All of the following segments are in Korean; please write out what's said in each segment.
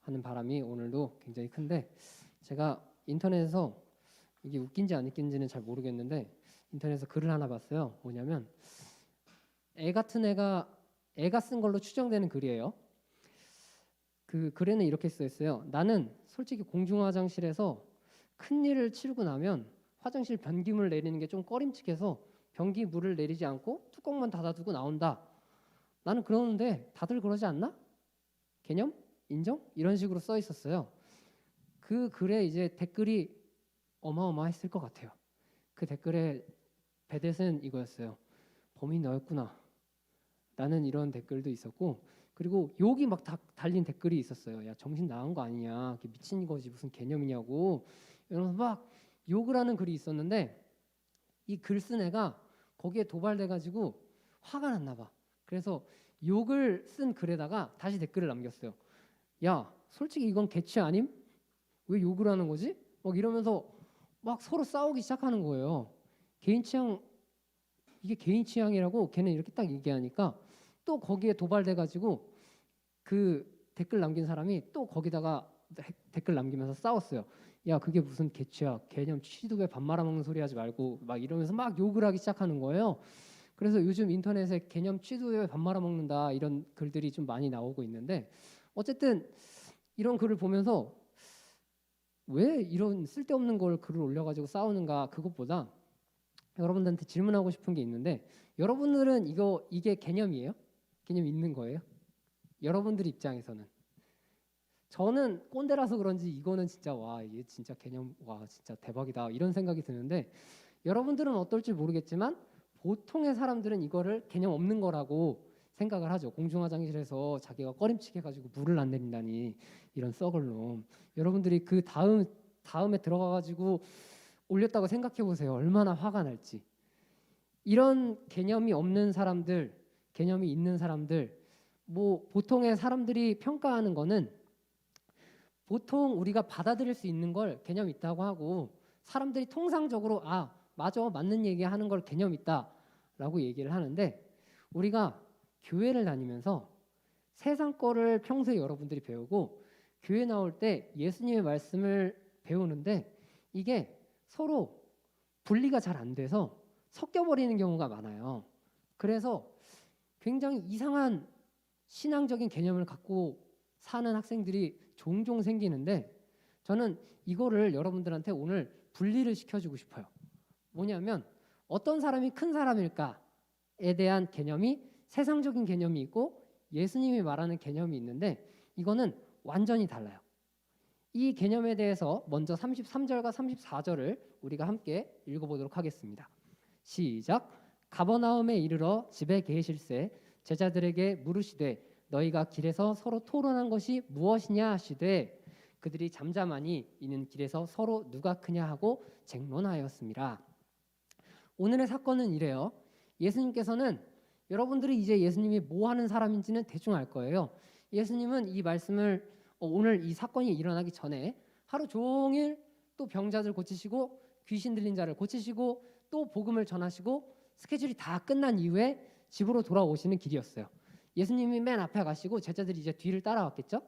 하는 바람이 오늘도 굉장히 큰데, 제가 인터넷에서 이게 웃긴지 안 웃긴지는 잘 모르겠는데 인터넷에서 글을 하나 봤어요. 뭐냐면 애 같은 애가 쓴 걸로 추정되는 글이에요. 그 글에는 이렇게 써 있어요. 나는 솔직히 공중화장실에서 큰 일을 치르고 나면 화장실 변기물 내리는 게 좀 꺼림칙해서 변기 물을 내리지 않고 뚜껑만 닫아두고 나온다. 나는 그러는데 다들 그러지 않나? 개념? 인정? 이런 식으로 써 있었어요. 그 글에 이제 댓글이 어마어마했을 것 같아요. 그 댓글의 배댓은 이거였어요. 범인 너였구나. 나는 이런 댓글도 있었고, 그리고 욕이 막 달린 댓글이 있었어요. 야, 정신 나간 거 아니냐? 미친 거지, 무슨 개념이냐고. 이러면서 막 욕을 하는 글이 있었는데, 이 글 쓴 애가 거기에 도발돼가지고 화가 났나 봐. 그래서 욕을 쓴 글에다가 다시 댓글을 남겼어요. 야, 솔직히 이건 개취 아님? 왜 욕을 하는 거지? 막 이러면서 막 서로 싸우기 시작하는 거예요. 개인 취향, 이게 개인 취향이라고 걔는 이렇게 딱 얘기하니까 또 거기에 도발돼가지고 그 댓글 남긴 사람이 또 거기다가 댓글 남기면서 싸웠어요. 야, 그게 무슨 개취야? 개념 취두부에 밥 말아먹는 소리 하지 말고 막 이러면서 막 욕을 하기 시작하는 거예요. 그래서 요즘 인터넷에 개념 취두부에 밥 말아먹는다 이런 글들이 좀 많이 나오고 있는데, 어쨌든 이런 글을 보면서 왜 이런 쓸데없는 걸 글을 올려가지고 싸우는가, 그것보다 여러분들한테 질문하고 싶은 게 있는데, 여러분들은 이게 개념이에요? 개념 있는 거예요? 여러분들 입장에서는. 저는 꼰대라서 그런지 이거는 진짜 와, 얘 진짜 개념, 와 진짜 대박이다 이런 생각이 드는데, 여러분들은 어떨지 모르겠지만 보통의 사람들은 이거를 개념 없는 거라고 생각을 하죠. 공중화장실에서 자기가 꺼림칙 해가지고 물을 안 내린다니, 이런 썩을 놈. 여러분들이 그 다음에 들어가가지고 올렸다고 생각해 보세요. 얼마나 화가 날지. 이런 개념이 없는 사람들, 개념이 있는 사람들, 뭐 보통의 사람들이 평가하는 거는 보통 우리가 받아들일 수 있는 걸 개념 있다고 하고, 사람들이 통상적으로 아 맞아, 맞는 얘기 하는 걸 개념 있다라고 얘기를 하는데, 우리가 교회를 다니면서 세상 거를 평소에 여러분들이 배우고 교회 나올 때 예수님의 말씀을 배우는데, 이게 서로 분리가 잘 안 돼서 섞여버리는 경우가 많아요. 그래서 굉장히 이상한 신앙적인 개념을 갖고 사는 학생들이 종종 생기는데, 저는 이거를 여러분들한테 오늘 분리를 시켜주고 싶어요. 뭐냐면 어떤 사람이 큰 사람일까에 대한 개념이, 세상적인 개념이 있고 예수님이 말하는 개념이 있는데, 이거는 완전히 달라요. 이 개념에 대해서 먼저 33절과 34절을 우리가 함께 읽어보도록 하겠습니다. 시작. 가버나움에 이르러 집에 계실새 제자들에게 물으시되 너희가 길에서 서로 토론한 것이 무엇이냐 하시되, 그들이 잠잠하니 이는 길에서 서로 누가 크냐 하고 쟁론하였습니다. 오늘의 사건은 이래요. 예수님께서는, 여러분들이 이제 예수님이 뭐 하는 사람인지는 대충 알 거예요. 예수님은 이 말씀을 오늘 이 사건이 일어나기 전에 하루 종일 또 병자들 고치시고 귀신 들린 자를 고치시고 또 복음을 전하시고 스케줄이 다 끝난 이후에 집으로 돌아오시는 길이었어요. 예수님이 맨 앞에 가시고 제자들이 이제 뒤를 따라왔겠죠.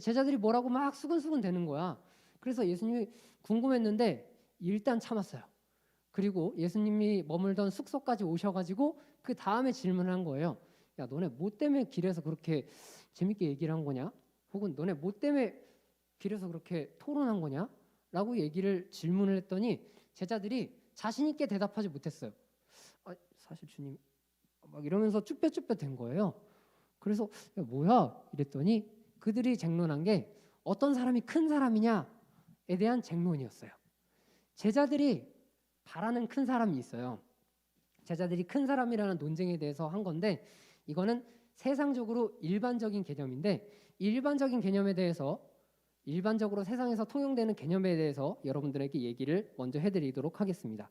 제자들이 뭐라고 막 수근수근 대는 거야. 그래서 예수님이 궁금했는데 일단 참았어요. 그리고 예수님이 머물던 숙소까지 오셔가지고 그 다음에 질문을 한 거예요. 야, 너네 뭐 때문에 길에서 그렇게 재밌게 얘기를 한 거냐? 혹은 너네 뭐 때문에 길에서 그렇게 토론한 거냐? 라고 질문을 했더니 제자들이 자신 있게 대답하지 못했어요. 아, 사실 주님, 막 이러면서 쭈뼛쭈뼛 된 거예요. 그래서 야, 뭐야? 이랬더니 그들이 쟁론한 게 어떤 사람이 큰 사람이냐에 대한 쟁론이었어요. 제자들이 바라는 큰 사람이 있어요. 제자들이 큰 사람이라는 논쟁에 대해서 한 건데, 이거는 세상적으로 일반적인 개념인데, 일반적인 개념에 대해서, 일반적으로 세상에서 통용되는 개념에 대해서 여러분들에게 얘기를 먼저 해드리도록 하겠습니다.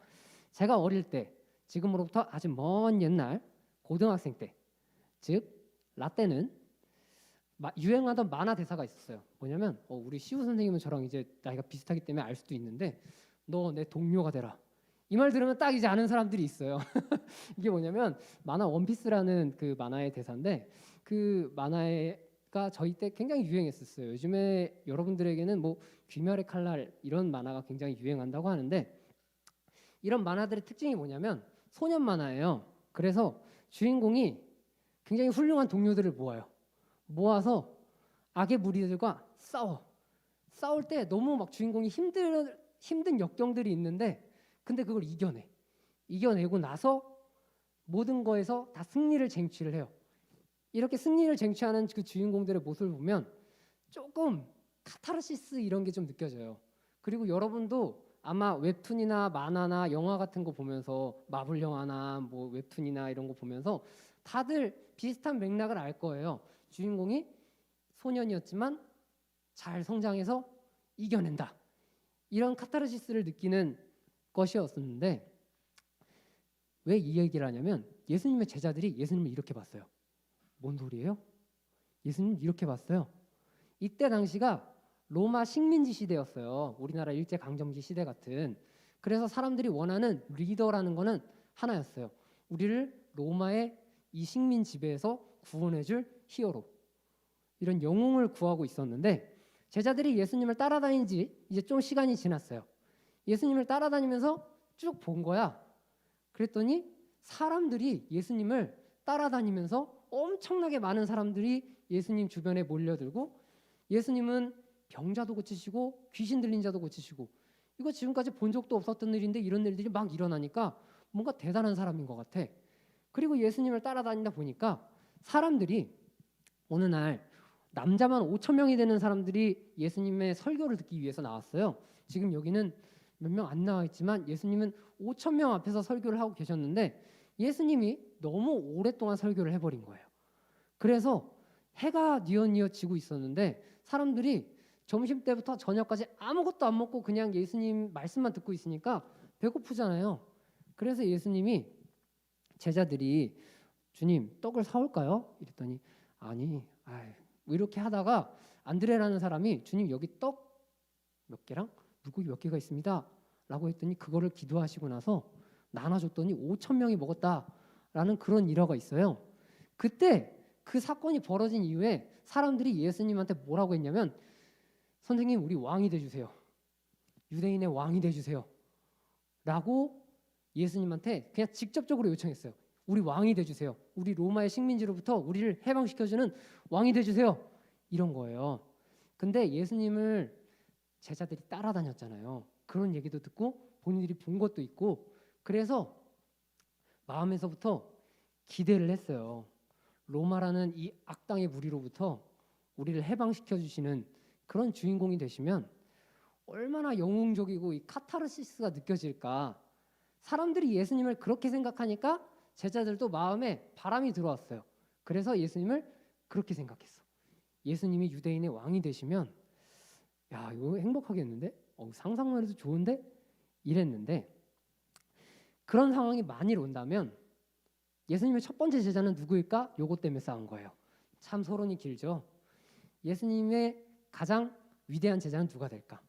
제가 어릴 때, 지금으로부터 아주 먼 옛날 고등학생 때, 즉 라떼는 유행하던 만화 대사가 있었어요. 뭐냐면 우리 시우 선생님은 저랑 이제 나이가 비슷하기 때문에 알 수도 있는데, 너 내 동료가 되라. 이 말 들으면 딱 이제 아는 사람들이 있어요. 이게 뭐냐면 만화 원피스라는 그 만화의 대사인데, 그 만화의 만화가 저희 때 굉장히 유행했었어요. 요즘에 여러분들에게는 뭐 귀멸의 칼날 이런 만화가 굉장히 유행한다고 하는데 이런 만화들의 특징이 뭐냐면 소년 만화예요. 그래서 주인공이 굉장히 훌륭한 동료들을 모아서 악의 무리들과 싸울 때 너무 막 주인공이 힘든 역경들이 있는데 근데 그걸 이겨내고 나서 모든 거에서 다 승리를 쟁취를 해요. 이렇게 승리를 쟁취하는 그 주인공들의 모습을 보면 조금 카타르시스 이런 게 좀 느껴져요. 그리고 여러분도 아마 웹툰이나 만화나 영화 같은 거 보면서 마블 영화나 뭐 웹툰이나 이런 거 보면서 다들 비슷한 맥락을 알 거예요. 주인공이 소년이었지만 잘 성장해서 이겨낸다. 이런 카타르시스를 느끼는 것이었는데 왜 이 얘기를 하냐면 예수님의 제자들이 예수님을 이렇게 봤어요. 뭔 소리예요? 예수님 이렇게 봤어요. 이때 당시가 로마 식민지 시대였어요. 우리나라 일제강점기 시대 같은. 그래서 사람들이 원하는 리더라는 거는 하나였어요. 우리를 로마의 이 식민 지배에서 구원해줄 히어로. 이런 영웅을 구하고 있었는데 제자들이 예수님을 따라다닌 지 이제 좀 시간이 지났어요. 예수님을 따라다니면서 쭉 본 거야. 그랬더니 사람들이 예수님을 따라다니면서 엄청나게 많은 사람들이 예수님 주변에 몰려들고 예수님은 병자도 고치시고 귀신 들린 자도 고치시고 이거 지금까지 본 적도 없었던 일인데 이런 일들이 막 일어나니까 뭔가 대단한 사람인 것 같아. 그리고 예수님을 따라다니다 보니까 사람들이 어느 날 남자만 5천 명이 되는 사람들이 예수님의 설교를 듣기 위해서 나왔어요. 지금 여기는 몇 명 안 나와 있지만 예수님은 5천 명 앞에서 설교를 하고 계셨는데 예수님이 너무 오랫동안 설교를 해버린 거예요. 그래서 해가 뉘어뉘어 지고 있었는데 사람들이 점심 때부터 저녁까지 아무것도 안 먹고 그냥 예수님 말씀만 듣고 있으니까 배고프잖아요. 그래서 예수님이 제자들이 주님 떡을 사올까요? 이랬더니 아니, 뭐 이렇게 하다가 안드레라는 사람이 주님 여기 떡 몇 개랑 물고기 몇 개가 있습니다. 라고 했더니 그거를 기도하시고 나서 나눠줬더니 5천 명이 먹었다라는 그런 일화가 있어요. 그때 그 사건이 벌어진 이후에 사람들이 예수님한테 뭐라고 했냐면 선생님 우리 왕이 돼주세요. 유대인의 왕이 돼주세요. 라고 예수님한테 그냥 직접적으로 요청했어요. 우리 왕이 돼주세요. 우리 로마의 식민지로부터 우리를 해방시켜주는 왕이 돼주세요. 이런 거예요. 근데 예수님을 제자들이 따라다녔잖아요. 그런 얘기도 듣고 본인들이 본 것도 있고 그래서 마음에서부터 기대를 했어요. 로마라는 이 악당의 무리로부터 우리를 해방시켜 주시는 그런 주인공이 되시면 얼마나 영웅적이고 이 카타르시스가 느껴질까. 사람들이 예수님을 그렇게 생각하니까 제자들도 마음에 바람이 들어왔어요. 그래서 예수님을 그렇게 생각했어. 예수님이 유대인의 왕이 되시면 야 이거 행복하겠는데? 상상만 해도 좋은데? 이랬는데 그런 상황이 만일 온다면 예수님의 첫 번째 제자는 누구일까? 요것 때문에 싸운 거예요. 참 서론이 길죠. 예수님의 가장 위대한 제자는 누가 될까?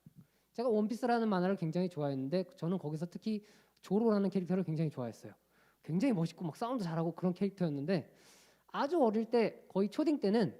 제가 원피스라는 만화를 굉장히 좋아했는데 저는 거기서 특히 조로라는 캐릭터를 굉장히 좋아했어요. 굉장히 멋있고 막 싸움도 잘하고 그런 캐릭터였는데 아주 어릴 때 거의 초딩 때는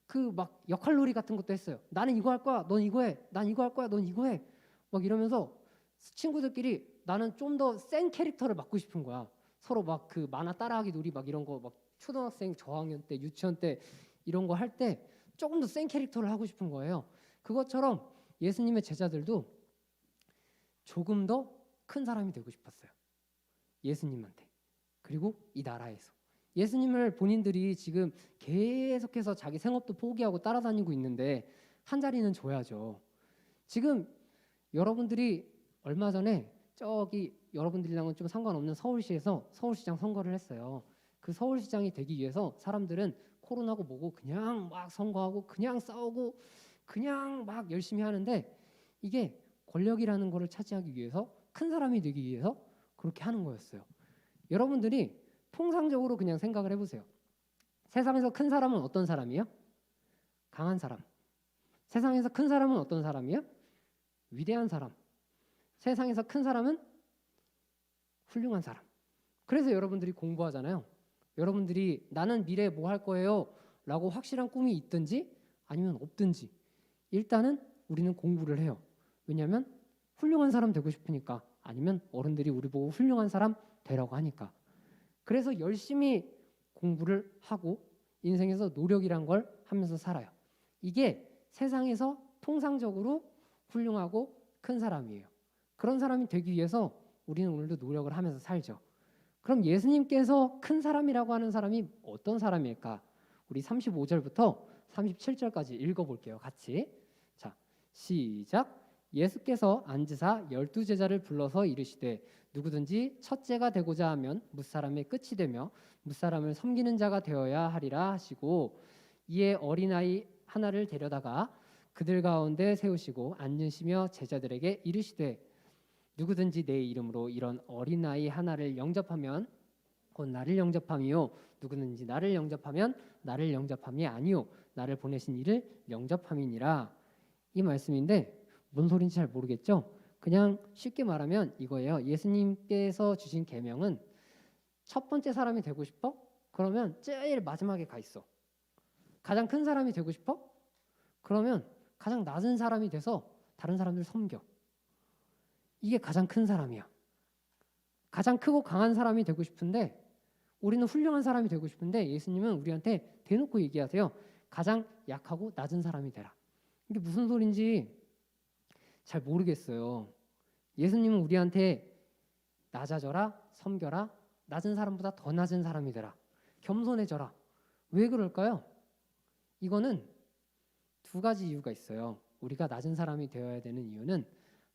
그 막 역할놀이 같은 것도 했어요. 나는 이거 할 거야, 넌 이거 해. 난 이거 할 거야, 넌 이거 해. 막 이러면서 친구들끼리 나는 좀 더 센 캐릭터를 맡고 싶은 거야. 서로 막 그 만화 따라하기 놀이 막 이런 거 막 초등학생 저학년 때 유치원 때 이런 거 할 때 조금 더 센 캐릭터를 하고 싶은 거예요. 그것처럼 예수님의 제자들도 조금 더 큰 사람이 되고 싶었어요. 예수님한테. 그리고 이 나라에서. 예수님을 본인들이 지금 계속해서 자기 생업도 포기하고 따라다니고 있는데 한 자리는 줘야죠. 지금 여러분들이 얼마 전에 저기 여러분들이랑은 좀 상관없는 서울시에서 서울시장 선거를 했어요. 그 서울시장이 되기 위해서 사람들은 코로나고 뭐고 그냥 막 선거하고 그냥 싸우고 그냥 막 열심히 하는데 이게 권력이라는 거를 차지하기 위해서 큰 사람이 되기 위해서 그렇게 하는 거였어요. 여러분들이 통상적으로 그냥 생각을 해보세요. 세상에서 큰 사람은 어떤 사람이에요? 강한 사람. 세상에서 큰 사람은 어떤 사람이에요? 위대한 사람. 세상에서 큰 사람은 훌륭한 사람. 그래서 여러분들이 공부하잖아요. 여러분들이 나는 미래에 뭐 할 거예요? 라고 확실한 꿈이 있든지 아니면 없든지 일단은 우리는 공부를 해요. 왜냐하면 훌륭한 사람 되고 싶으니까, 아니면 어른들이 우리 보고 훌륭한 사람 되라고 하니까. 그래서 열심히 공부를 하고 인생에서 노력이란 걸 하면서 살아요. 이게 세상에서 통상적으로 훌륭하고 큰 사람이에요. 그런 사람이 되기 위해서 우리는 오늘도 노력을 하면서 살죠. 그럼 예수님께서 큰 사람이라고 하는 사람이 어떤 사람일까? 우리 35절부터 37절까지 읽어볼게요. 같이. 자, 시작. 예수께서 앉으사 12제자를 불러서 이르시되 누구든지 첫째가 되고자 하면 뭇사람의 끝이 되며 뭇사람을 섬기는 자가 되어야 하리라 하시고, 이에 어린아이 하나를 데려다가 그들 가운데 세우시고 앉으시며 제자들에게 이르시되 누구든지 내 이름으로 이런 어린아이 하나를 영접하면 곧 나를 영접함이요, 누구든지 나를 영접하면 나를 영접함이 아니요 나를 보내신 이를 영접함이니라. 이 말씀인데 뭔 소린지 잘 모르겠죠? 그냥 쉽게 말하면 이거예요. 예수님께서 주신 계명은 첫 번째 사람이 되고 싶어? 그러면 제일 마지막에 가 있어. 가장 큰 사람이 되고 싶어? 그러면 가장 낮은 사람이 돼서 다른 사람들 섬겨. 이게 가장 큰 사람이야. 가장 크고 강한 사람이 되고 싶은데, 우리는 훌륭한 사람이 되고 싶은데 예수님은 우리한테 대놓고 얘기하세요. 가장 약하고 낮은 사람이 되라. 이게 무슨 소린지 잘 모르겠어요. 예수님은 우리한테 낮아져라, 섬겨라, 낮은 사람보다 더 낮은 사람이 되라, 겸손해져라. 왜 그럴까요? 이거는 두 가지 이유가 있어요. 우리가 낮은 사람이 되어야 되는 이유는,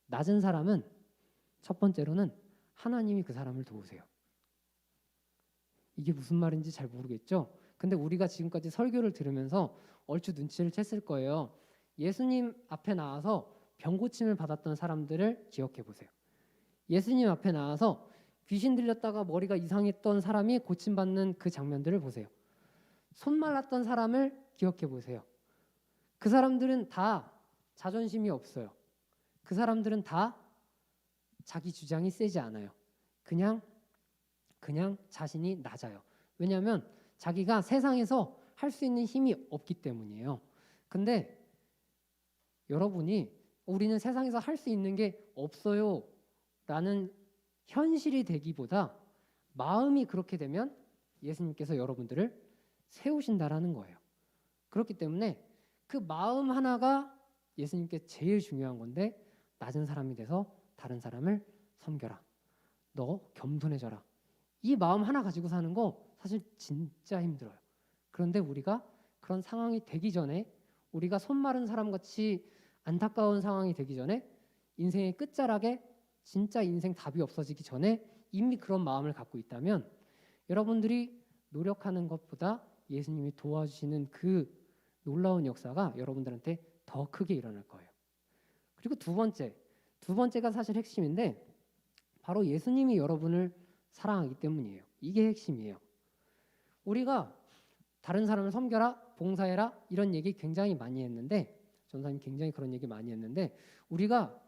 낮은 사람은 첫 번째로는 하나님이 그 사람을 도우세요. 이게 무슨 말인지 잘 모르겠죠? 근데 우리가 지금까지 설교를 들으면서 얼추 눈치를 챘을 거예요. 예수님 앞에 나와서 병 고침을 받았던 사람들을 기억해 보세요. 예수님 앞에 나와서 귀신 들렸다가 머리가 이상했던 사람이 고침받는 그 장면들을 보세요. 손 말랐던 사람을 기억해 보세요. 그 사람들은 다 자존심이 없어요. 그 사람들은 다 자기 주장이 세지 않아요. 그냥 자신이 낮아요. 왜냐하면 자기가 세상에서 할 수 있는 힘이 없기 때문이에요. 근데 여러분이 우리는 세상에서 할 수 있는 게 없어요 라는 현실이 되기보다 마음이 그렇게 되면 예수님께서 여러분들을 세우신다라는 거예요. 그렇기 때문에 그 마음 하나가 예수님께 제일 중요한 건데, 낮은 사람이 돼서 다른 사람을 섬겨라, 너 겸손해져라. 이 마음 하나 가지고 사는 거 사실 진짜 힘들어요. 그런데 우리가 그런 상황이 되기 전에, 우리가 손 마른 사람같이 안타까운 상황이 되기 전에, 인생의 끝자락에 진짜 인생 답이 없어지기 전에 이미 그런 마음을 갖고 있다면, 여러분들이 노력하는 것보다 예수님이 도와주시는 그 놀라운 역사가 여러분들한테 더 크게 일어날 거예요. 그리고 두 번째가 사실 핵심인데, 바로 예수님이 여러분을 사랑하기 때문이에요. 이게 핵심이에요. 우리가 다른 사람을 섬겨라, 봉사해라 이런 얘기 굉장히 많이 했는데, 전사님 굉장히 그런 얘기 많이 했는데, 우리가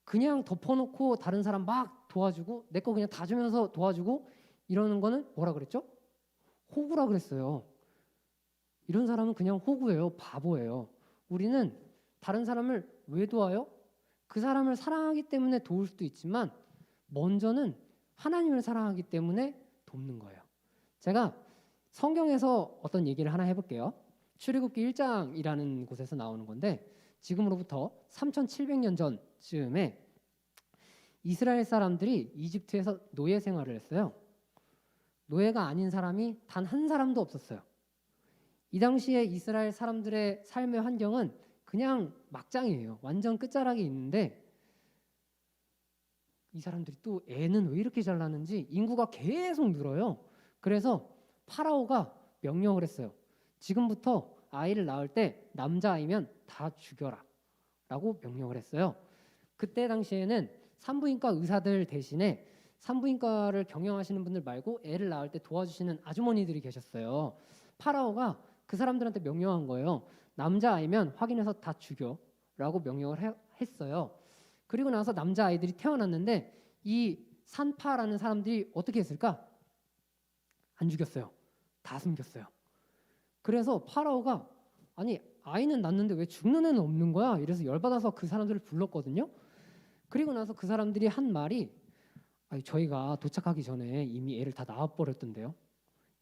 그냥 덮어놓고 다른 사람 막 도와주고 내 거 그냥 다 주면서 도와주고 이러는 거는 뭐라 그랬죠? 호구라 그랬어요. 이런 사람은 그냥 호구예요. 바보예요. 우리는 다른 사람을 왜 도와요? 그 사람을 사랑하기 때문에 도울 수도 있지만 먼저는 하나님을 사랑하기 때문에 돕는 거예요. 제가 성경에서 어떤 얘기를 하나 해볼게요. 출애굽기 1장이라는 곳에서 나오는 건데, 지금으로부터 3700년 전쯤에 이스라엘 사람들이 이집트에서 노예 생활을 했어요. 노예가 아닌 사람이 단 한 사람도 없었어요. 이 당시에 이스라엘 사람들의 삶의 환경은 그냥 막장이에요. 완전 끝자락에 있는데, 이 사람들이 또 애는 왜 이렇게 잘 낳는지 인구가 계속 늘어요. 그래서 파라오가 명령을 했어요. 지금부터 아이를 낳을 때 남자아이면 다 죽여라 라고 명령을 했어요. 그때 당시에는 산부인과 의사들 대신에 산부인과를 경영하시는 분들 말고 애를 낳을 때 도와주시는 아주머니들이 계셨어요. 파라오가 그 사람들한테 명령한 거예요. 남자아이면 확인해서 다 죽여 라고 명령을 했어요. 그리고 나서 남자아이들이 태어났는데, 이 산파라는 사람들이 어떻게 했을까? 안 죽였어요. 다 숨겼어요. 그래서 파라오가 아니 아이는 낳는데 왜 죽는 애는 없는 거야? 이래서 열받아서 그 사람들을 불렀거든요. 그리고 나서 그 사람들이 한 말이 아니, 저희가 도착하기 전에 이미 애를 다 낳아버렸던데요.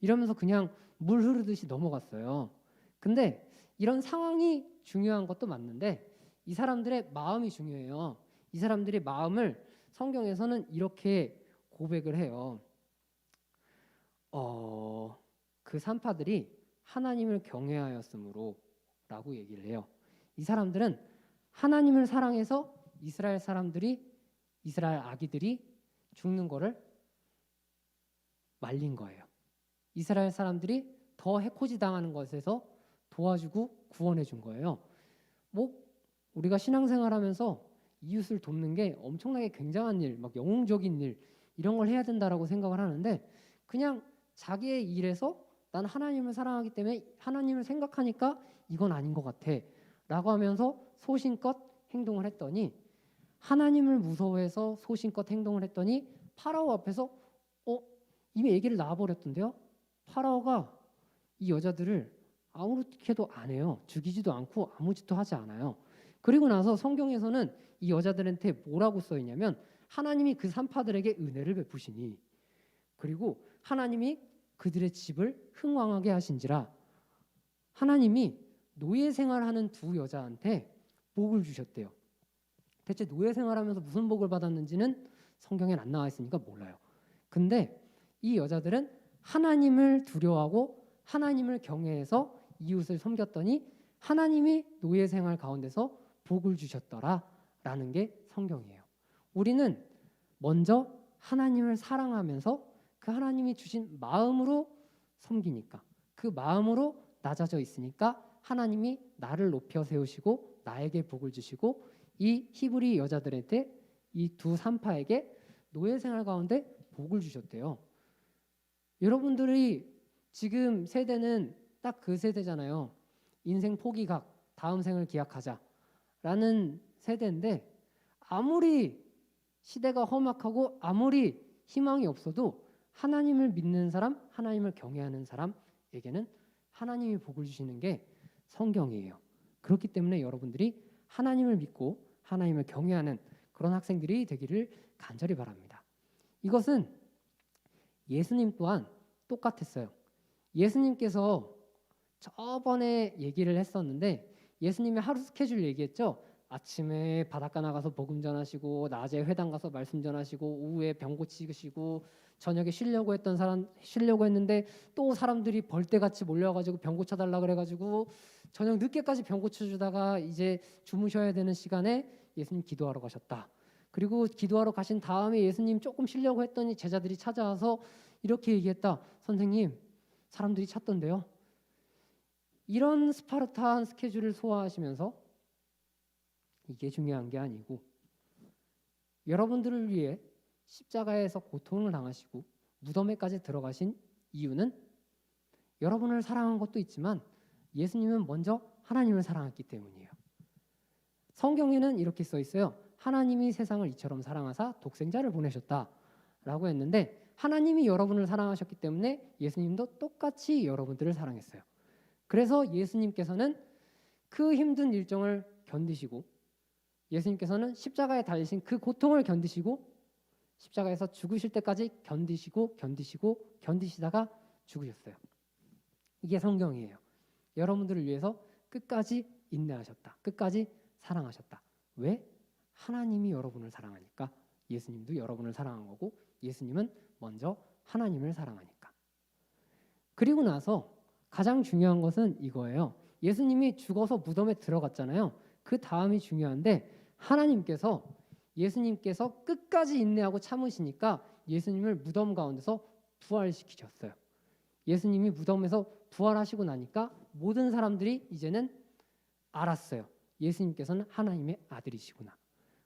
이러면서 그냥 물 흐르듯이 넘어갔어요. 근데 이런 상황이 중요한 것도 맞는데 이 사람들의 마음이 중요해요. 이 사람들의 마음을 성경에서는 이렇게 고백을 해요. 그 산파들이 하나님을 경외하였으므로 라고 얘기를 해요. 이 사람들은 하나님을 사랑해서 이스라엘 아기들이 죽는 거를 말린 거예요. 이스라엘 사람들이 더 해코지 당하는 것에서 도와주고 구원해 준 거예요. 뭐 우리가 신앙생활하면서 이웃을 돕는 게 엄청나게 굉장한 일, 막 영웅적인 일 이런 걸 해야 된다라고 생각을 하는데 그냥 자기의 일에서 난 하나님을 사랑하기 때문에 하나님을 생각하니까 이건 아닌 것 같아 라고 하면서 소신껏 행동을 했더니 하나님을 무서워해서 소신껏 행동을 했더니 파라오 앞에서 이미 아기를 낳아버렸던데요. 파라오가 이 여자들을 아무렇게도 안 해요. 죽이지도 않고 아무 짓도 하지 않아요. 그리고 나서 성경에서는 이 여자들한테 뭐라고 써 있냐면 하나님이 그 산파들에게 은혜를 베푸시니 그리고 하나님이 그들의 집을 흥왕하게 하신지라 하나님이 노예 생활하는 두 여자한테 복을 주셨대요. 대체 노예 생활하면서 무슨 복을 받았는지는 성경엔 안 나와 있으니까 몰라요. 근데 이 여자들은 하나님을 두려워하고 하나님을 경외해서 이웃을 섬겼더니 하나님이 노예 생활 가운데서 복을 주셨더라라는 게 성경이에요. 우리는 먼저 하나님을 사랑하면서 그 하나님이 주신 마음으로 섬기니까 그 마음으로 낮아져 있으니까 하나님이 나를 높여 세우시고 나에게 복을 주시고 이 히브리 여자들한테 이 두 산파에게 노예 생활 가운데 복을 주셨대요. 여러분들이 지금 세대는 딱 그 세대잖아요. 인생 포기각, 다음 생을 기약하자라는 세대인데 아무리 시대가 험악하고 아무리 희망이 없어도 하나님을 믿는 사람, 하나님을 경외하는 사람에게는 하나님이 복을 주시는 게 성경이에요. 그렇기 때문에 여러분들이 하나님을 믿고 하나님을 경외하는 그런 학생들이 되기를 간절히 바랍니다. 이것은 예수님 또한 똑같았어요. 예수님께서 저번에 얘기를 했었는데 예수님의 하루 스케줄 얘기했죠. 아침에 바닷가 나가서 복음 전하시고 낮에 회당 가서 말씀 전하시고 오후에 병 고치시고 저녁에 쉬려고 했는데 또 사람들이 벌떼같이 몰려가지고 병 고쳐달라 그래가지고 저녁 늦게까지 병 고쳐주다가 이제 주무셔야 되는 시간에 예수님 기도하러 가셨다. 그리고 기도하러 가신 다음에 예수님 조금 쉬려고 했더니 제자들이 찾아와서 이렇게 얘기했다. 선생님, 사람들이 찾던데요. 이런 스파르타한 스케줄을 소화하시면서 이게 중요한 게 아니고 여러분들을 위해 십자가에서 고통을 당하시고 무덤에까지 들어가신 이유는 여러분을 사랑한 것도 있지만 예수님은 먼저 하나님을 사랑했기 때문이에요. 성경에는 이렇게 써 있어요. 하나님이 세상을 이처럼 사랑하사 독생자를 보내셨다라고 했는데 하나님이 여러분을 사랑하셨기 때문에 예수님도 똑같이 여러분들을 사랑했어요. 그래서 예수님께서는 그 힘든 일정을 견디시고 예수님께서는 십자가에 달리신 그 고통을 견디시고 십자가에서 죽으실 때까지 견디시다가 죽으셨어요. 이게 성경이에요. 여러분들을 위해서 끝까지 인내하셨다. 끝까지 사랑하셨다. 왜? 하나님이 여러분을 사랑하니까. 예수님도 여러분을 사랑한 거고 예수님은 먼저 하나님을 사랑하니까. 그리고 나서 가장 중요한 것은 이거예요. 예수님이 죽어서 무덤에 들어갔잖아요. 그 다음이 중요한데 예수님께서 끝까지 인내하고 참으시니까 예수님을 무덤 가운데서 부활시키셨어요. 예수님이 무덤에서 부활하시고 나니까 모든 사람들이 이제는 알았어요. 예수님께서는 하나님의 아들이시구나.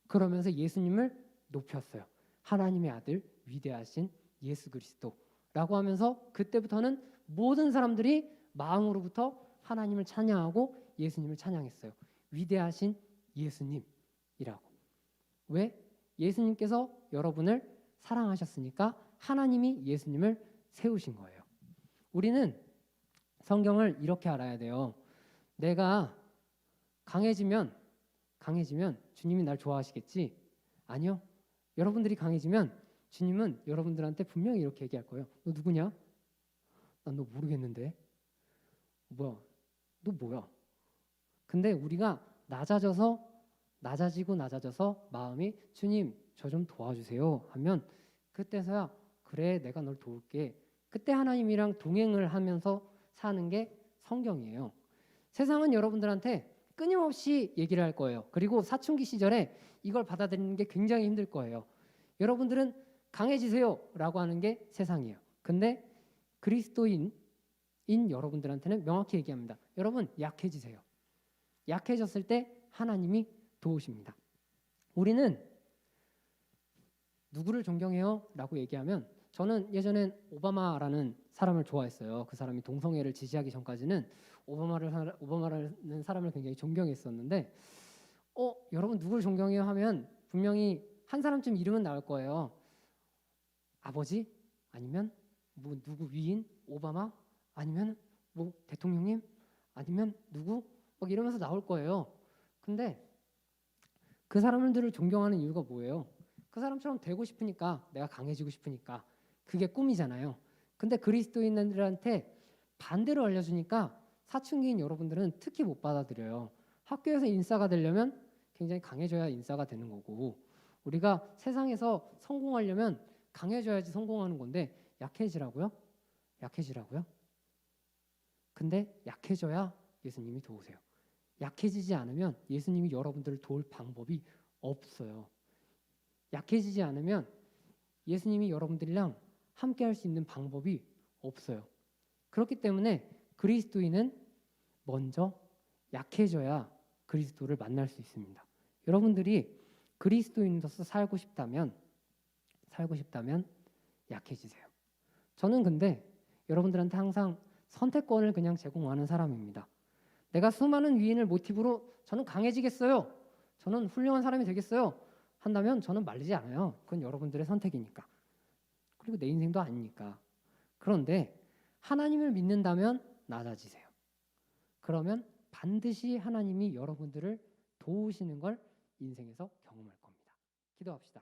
그러면서 예수님을 높였어요. 하나님의 아들, 위대하신 예수 그리스도라고 하면서 그때부터는 모든 사람들이 마음으로부터 하나님을 찬양하고 예수님을 찬양했어요. 위대하신 예수님이라고. 왜? 예수님께서 여러분을 사랑하셨으니까 하나님이 예수님을 세우신 거예요. 우리는 성경을 이렇게 알아야 돼요. 내가 강해지면 주님이 날 좋아하시겠지? 아니요. 여러분들이 강해지면 주님은 여러분들한테 분명히 이렇게 얘기할 거예요. 너 누구냐? 난 너 모르겠는데. 뭐야? 너 뭐야? 근데 우리가 낮아져서 마음이 주님 저 좀 도와주세요 하면 그때서야 그래 내가 널 도울게. 그때 하나님이랑 동행을 하면서 사는 게 성경이에요. 세상은 여러분들한테 끊임없이 얘기를 할 거예요. 그리고 사춘기 시절에 이걸 받아들이는 게 굉장히 힘들 거예요. 여러분들은 강해지세요 라고 하는 게 세상이에요. 근데 그리스도인 여러분들한테는 명확히 얘기합니다. 여러분 약해지세요. 약해졌을 때 하나님이 도우십니다. 우리는 누구를 존경해요? 라고 얘기하면 저는 예전엔 오바마라는 사람을 좋아했어요. 그 사람이 동성애를 지지하기 전까지는 오바마라는 사람을 굉장히 존경했었는데 여러분 누구를 존경해요? 하면 분명히 한 사람쯤 이름은 나올 거예요. 아버지? 아니면 뭐 누구 위인? 오바마? 아니면 뭐 대통령님? 아니면 누구? 막 이러면서 나올 거예요. 근데 그 사람들을 존경하는 이유가 뭐예요? 그 사람처럼 되고 싶으니까, 내가 강해지고 싶으니까. 그게 꿈이잖아요. 근데 그리스도인들한테 반대로 알려주니까 사춘기인 여러분들은 특히 못 받아들여요. 학교에서 인싸가 되려면 굉장히 강해져야 인싸가 되는 거고, 우리가 세상에서 성공하려면 강해져야지 성공하는 건데 약해지라고요? 근데 약해져야 예수님이 도우세요. 약해지지 않으면 예수님이 여러분들을 도울 방법이 없어요. 약해지지 않으면 예수님이 여러분들이랑 함께 할 수 있는 방법이 없어요. 그렇기 때문에 그리스도인은 먼저 약해져야 그리스도를 만날 수 있습니다. 여러분들이 그리스도인으로서 살고 싶다면 약해지세요. 저는 근데 여러분들한테 항상 선택권을 그냥 제공하는 사람입니다. 내가 수많은 위인을 모티브로 저는 강해지겠어요. 저는 훌륭한 사람이 되겠어요. 한다면 저는 말리지 않아요. 그건 여러분들의 선택이니까. 그리고 내 인생도 아니니까. 그런데 하나님을 믿는다면 낮아지세요. 그러면 반드시 하나님이 여러분들을 도우시는 걸 인생에서 경험할 겁니다. 기도합시다.